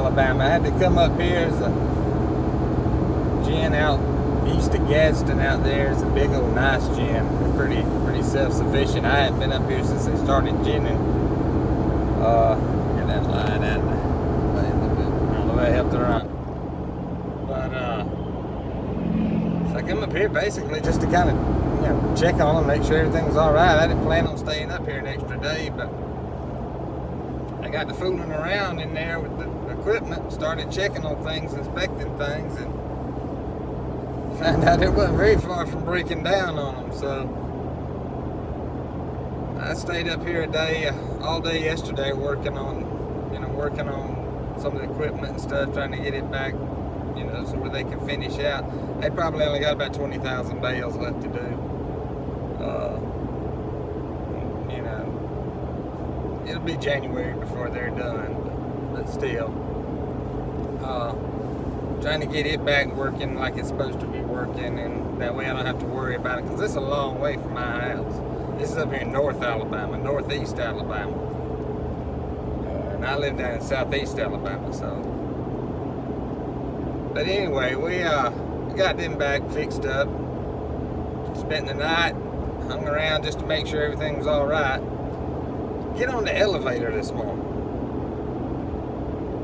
Alabama. I had to come up here as a gin out east of Gadsden out there. It's a big old nice gin. They're pretty self-sufficient. I hadn't been up here since they started ginning. Get that line out all the way up the right. But so I come up here basically just to kind of check on them, make sure everything was all right. I didn't plan on staying up here an extra day, but I got to fooling around in there with the equipment, started checking on things, inspecting things, and found out it wasn't very far from breaking down on them. So I stayed up here a day, all day yesterday, working on some of the equipment and stuff, trying to get it back, so where they can finish out. They probably only got about 20,000 bales left to do. It'll be January before they're done, but still, trying to get it back working like it's supposed to be working, and that way I don't have to worry about it, because it's a long way from my house. This is up here in North Alabama, Northeast Alabama, and I live down in Southeast Alabama. So, but anyway, we got them back fixed up, spent the night, hung around just to make sure everything was all right. Get on the elevator this morning.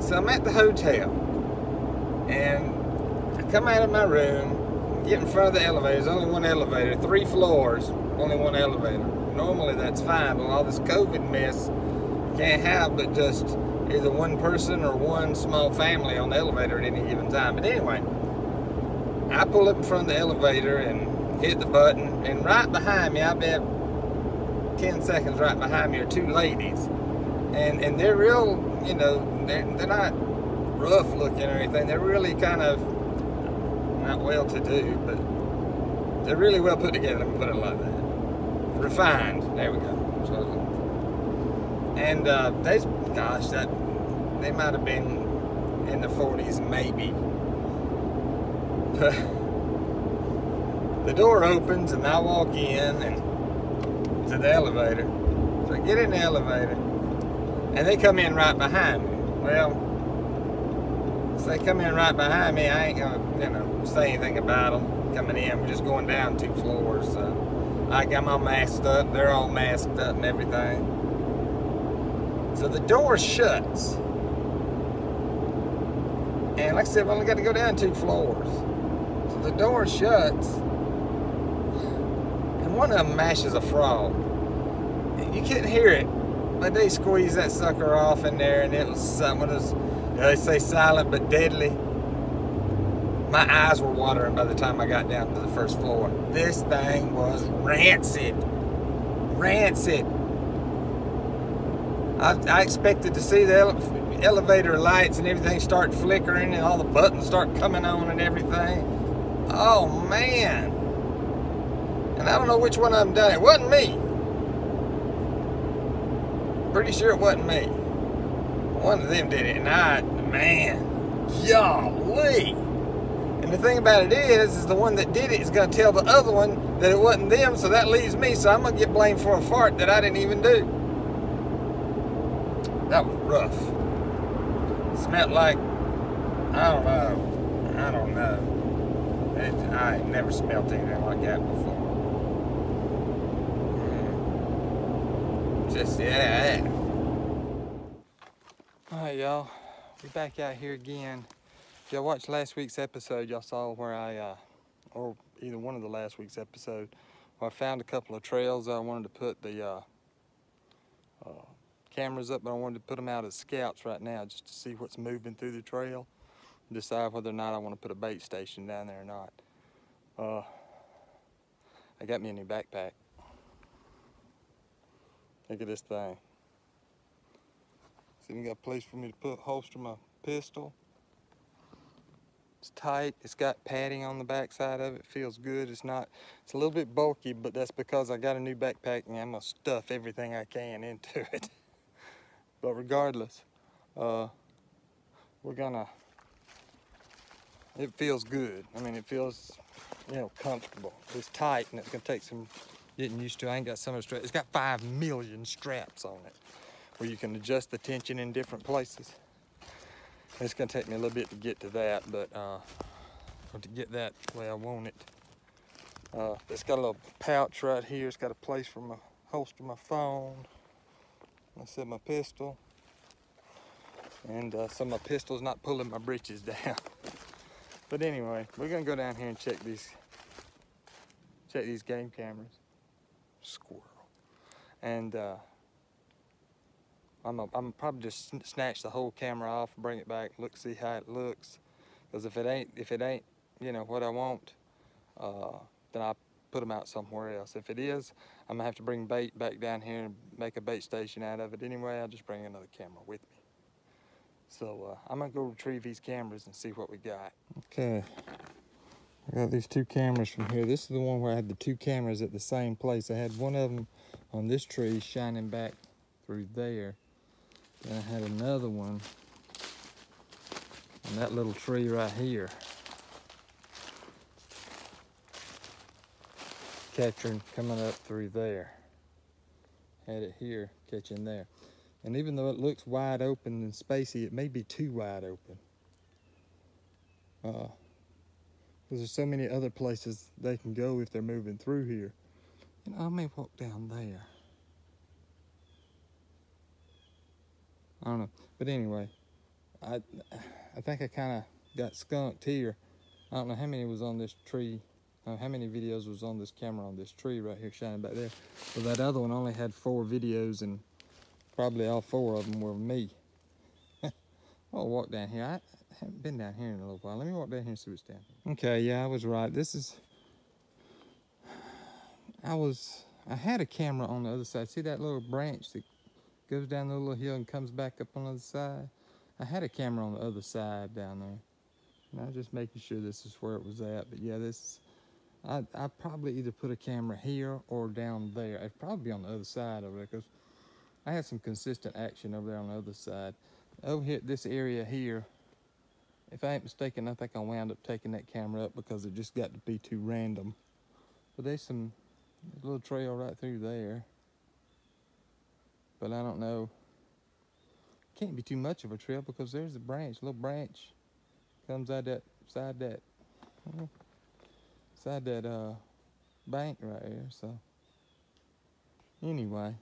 So I'm at the hotel, and I come out of my room, get in front of the elevator. There's only one elevator, 3 floors, only one elevator. Normally that's fine, but all this COVID mess, you can't have but just either one person or one small family on the elevator at any given time. But anyway, I pull up in front of the elevator and hit the button, and right behind me, I bet 10 seconds right behind me, are 2 ladies, and they're real, they're not rough looking or anything. They're really kind of not well to do, but they're really well put together, let me put it like that. Refined, there we go. And they might have been in the 40s maybe. The door opens and I walk in and to the elevator. So I get in the elevator and they come in right behind me. Well, so they come in right behind me, I ain't gonna say anything about them coming in. We're just going down 2 floors. So I got my masked up, they're all masked up and everything. So the door shuts. And like I said, we only got to go down 2 floors. So the door shuts, and one of them mashes a frog. You couldn't hear it, but they squeezed that sucker off in there, and it was something of those, they say silent but deadly. My eyes were watering by the time I got down to the 1st floor. This thing was rancid. Rancid. I expected to see the elevator lights and everything start flickering and all the buttons start coming on and everything. Oh man. And I don't know which one of them done it. It wasn't me. Pretty sure it wasn't me. One of them did it, and man, golly. And the thing about it is the one that did it is gonna tell the other one that it wasn't them, so that leaves me, so I'm gonna get blamed for a fart that I didn't even do. That was rough. Smelled like, I don't know. I ain't never smelled anything like that before. Just, yeah. Alright, y'all. We're back out here again. If y'all watched last week's episode, y'all saw where or either one of the last week's episode, where I found a couple of trails that I wanted to put the cameras up, but I wanted to put them out as scouts right now just to see what's moving through the trail and decide whether or not I want to put a bait station down there or not. I got me a new backpack. Look at this thing. See, you got a place for me to holster my pistol. It's tight, it's got padding on the back side of it, feels good. It's a little bit bulky, but that's because I got a new backpack and I'm gonna stuff everything I can into it. But regardless, it feels good. I mean, it feels, comfortable. It's tight and it's gonna take some getting used to. I ain't got so much straps. It's got 5 million straps on it where you can adjust the tension in different places. It's gonna take me a little bit to get to that, but to get that the way I want it. It's got a little pouch right here. It's got a place for my holster my phone. I said my pistol. And so my pistol's not pulling my britches down. But anyway, we're gonna go down here and check these game cameras. Squirrel. And I'm probably just snatch the whole camera off, bring it back, look, see how it looks. Because if it ain't, you know, what I want, then I'll put them out somewhere else. If it is, I'm gonna have to bring bait back down here and make a bait station out of it anyway. I'll just bring another camera with me. So I'm gonna go retrieve these cameras and see what we got. Okay, I got these two cameras from here. This is the one where I had the two cameras at the same place. I had one of them on this tree shining back through there. Then I had another one on that little tree right here, capturing coming up through there. Had it here catching there. And even though it looks wide open and spacey, it may be too wide open. Because there's so many other places they can go if they're moving through here. And I may walk down there. I don't know. But anyway, I think I kind of got skunked here. I don't know how many was on this tree. How many videos was on this camera on this tree right here shining back there. But that other one only had 4 videos, and probably all 4 of them were me. I'll walk down here. I haven't been down here in a little while. Let me walk down here and see what's down here. Okay, yeah, I was right. This is... I had a camera on the other side. See that little branch that goes down the little hill and comes back up on the other side? I had a camera on the other side down there. And I was just making sure this is where it was at. But yeah, this... I probably either put a camera here or down there. It'd probably be on the other side over there, because I had some consistent action over there on the other side. Over here, this area here, if I ain't mistaken, I think I wound up taking that camera up because it just got to be too random. But there's a little trail right through there. But I don't know. Can't be too much of a trail because there's a little branch comes out that side that bank right here. So anyway,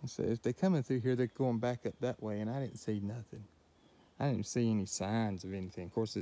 so if they're coming through here, they're going back up that way, and I didn't see nothing. I didn't see any signs of anything. Of course,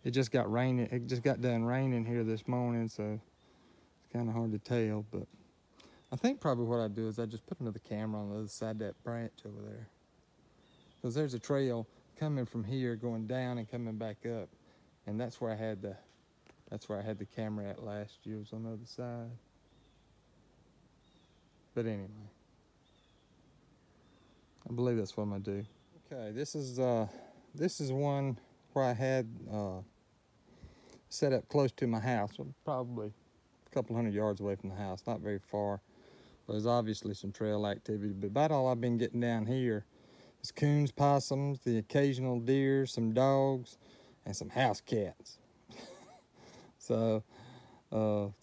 it just got raining. It just got done raining here this morning, so it's kind of hard to tell. But I think probably what I do is I just put another camera on the other side of that branch over there, because there's a trail coming from here, going down and coming back up, and that's where I had the camera at last year. It was on the other side. But anyway, I believe that's what I'm gonna do. Okay, this is one where I had set up close to my house, probably a couple hundred yards away from the house, not very far. But there's obviously some trail activity. But about all I've been getting down here is coons, possums, the occasional deer, some dogs, and some house cats. So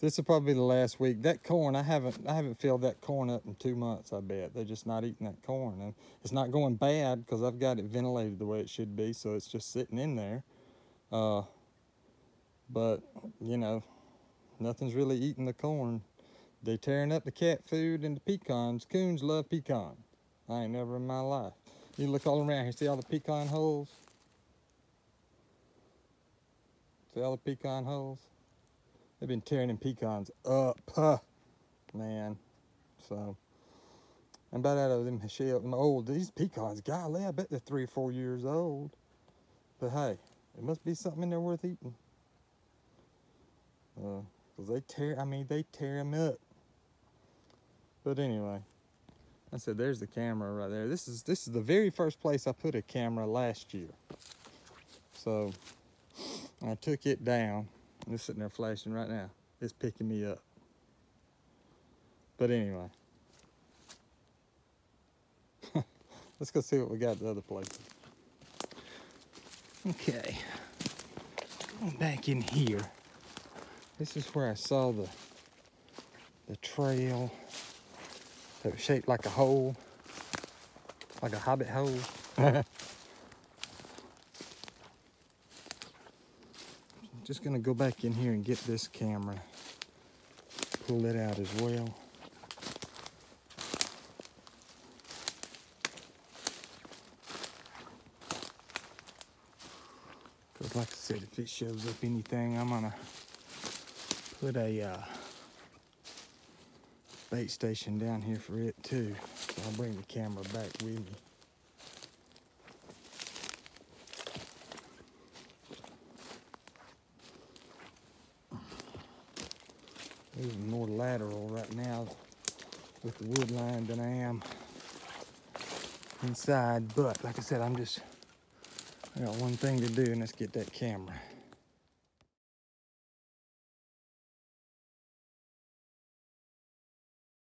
this will probably be the last week. That corn, I haven't filled that corn up in 2 months, I bet. They're just not eating that corn. And it's not going bad because I've got it ventilated the way it should be, so it's just sitting in there. But, you know, nothing's really eating the corn. They're tearing up the cat food and the pecans. Coons love pecan. I ain't never in my life. You look all around here, see all the pecan holes? See all the pecan holes? They've been tearing them pecans up, man. So, I'm about out of them shells. These pecans, golly, I bet they're 3 or 4 years old. But hey, it must be something in there worth eating. Because they tear them up. But anyway, I said there's the camera right there. This is the very first place I put a camera last year. So, I took it down. It's sitting there flashing right now. It's picking me up. But anyway. Let's go see what we got at the other places. Okay. Going back in here. This is where I saw the trail that was shaped like a hole. Like a hobbit hole. Just gonna go back in here and get this camera. Pull it out as well. Because like I said, if it shows up anything, I'm gonna put a bait station down here for it too. So I'll bring the camera back with me. Moving more lateral right now with the wood line than I am inside. But like I said, I got one thing to do, and that's get that camera.